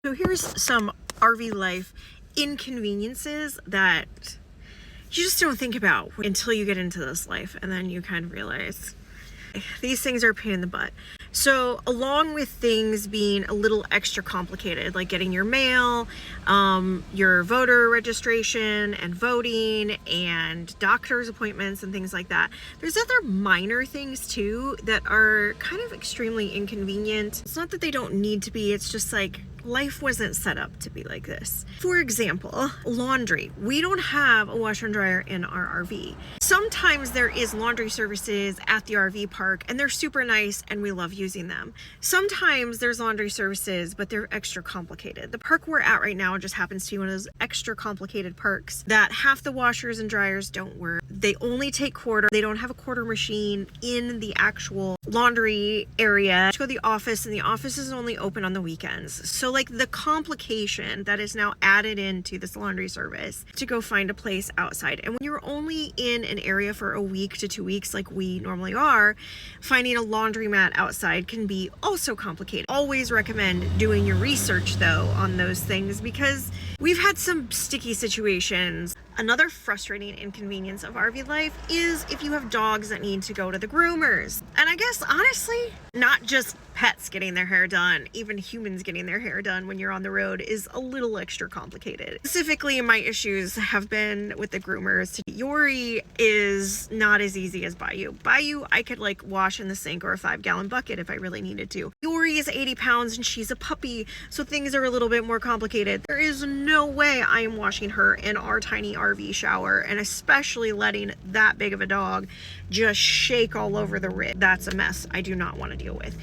So here's some RV life inconveniences that you just don't think about until you get into this life, and then you kind of realize these things are a pain in the butt. So along with things being a little extra complicated, like getting your mail, your voter registration and voting and doctor's appointments and things like that, there's other minor things too that are kind of extremely inconvenient. It's not that they don't need to be, it's just like life wasn't set up to be like this. For example, laundry. We don't have a washer and dryer in our RV. Sometimes there is laundry services at the RV park and they're super nice and we love using them. Sometimes there's laundry services, but they're extra complicated. The park we're at right now just happens to be one of those extra complicated parks that half the washers and dryers don't work. They only take quarter. They don't have a quarter machine in the actual laundry area. To go to the office, and the office is only open on the weekends. So like the complication that is now added into this laundry service to go find a place outside. And when you're only in an area for a week to 2 weeks like we normally are, finding a laundromat outside can be also complicated. Always recommend doing your research though on those things, because we've had some sticky situations. Another frustrating inconvenience of RV life is if you have dogs that need to go to the groomers. And I guess honestly, not just pets getting their hair done, even humans getting their hair done when you're on the road is a little extra complicated. Specifically, my issues have been with the groomers. Yori is not as easy as Bayou. Bayou, I could like wash in the sink or a 5-gallon bucket if I really needed to. Yori is 80 pounds and she's a puppy, so things are a little bit more complicated. There is no way I am washing her in our tiny RV shower, and especially letting that big of a dog just shake all over the rig. That's a mess I do not want to deal with.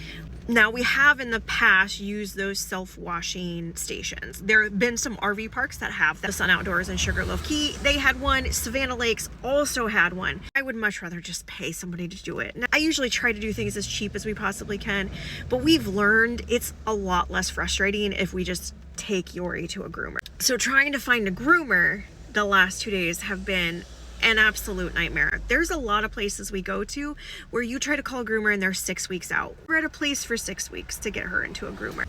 Now, we have in the past used those self-washing stations. There have been some RV parks that have the Sun Outdoors and Sugarloaf Key. They had one. Savannah Lakes also had one. I would much rather just pay somebody to do it. Now, I usually try to do things as cheap as we possibly can, but we've learned it's a lot less frustrating if we just take Yori to a groomer. So trying to find a groomer the last 2 days have been an absolute nightmare. There's a lot of places we go to where you try to call a groomer and they're 6 weeks out. We're at a place for 6 weeks to get her into a groomer.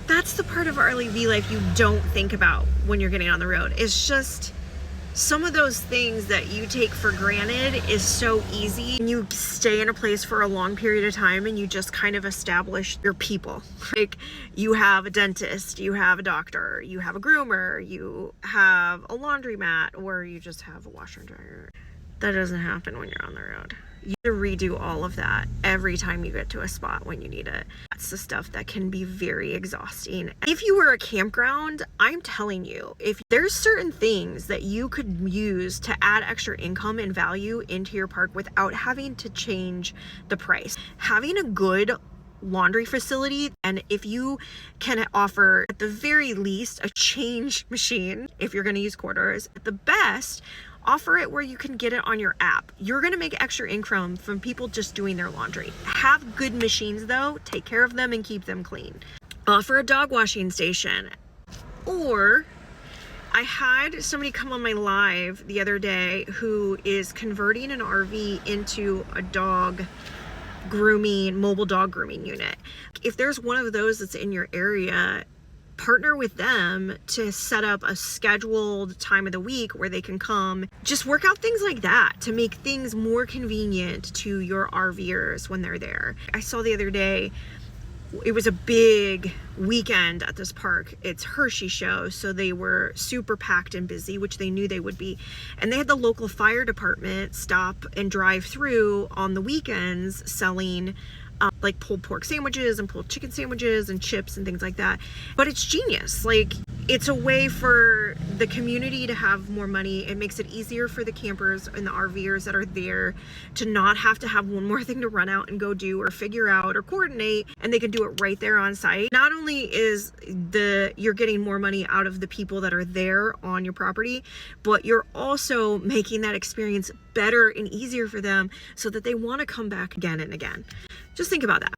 That's the part of RV life you don't think about when you're getting on the road. It's just some of those things that you take for granted is so easy. And you stay in a place for a long period of time and you just kind of establish your people. Like you have a dentist, you have a doctor, you have a groomer, you have a laundromat, or you just have a washer and dryer. That doesn't happen when you're on the road. You have to redo all of that every time you get to a spot when you need it. That's the stuff that can be very exhausting. If you were a campground, I'm telling you, if there's certain things that you could use to add extra income and value into your park without having to change the price. Having a good laundry facility, and if you can offer at the very least a change machine, if you're going to use quarters, at the best, offer it where you can get it on your app. You're gonna make extra income from people just doing their laundry. Have good machines though, take care of them and keep them clean. Offer a dog washing station. Or I had somebody come on my live the other day who is converting an RV into a mobile dog grooming unit. If there's one of those that's in your area, partner with them to set up a scheduled time of the week where they can come. Just work out things like that to make things more convenient to your RVers when they're there. I saw the other day, it was a big weekend at this park. It's Hershey show, so they were super packed and busy, which they knew they would be. And they had the local fire department stop and drive through on the weekends selling like pulled pork sandwiches and pulled chicken sandwiches and chips and things like that. But it's genius. Like, it's a way for the community to have more money. It makes it easier for the campers and the RVers that are there to not have to have one more thing to run out and go do or figure out or coordinate, and they can do it right there on site. Not only is you're getting more money out of the people that are there on your property, but you're also making that experience better and easier for them so that they want to come back again and again. Just think about that.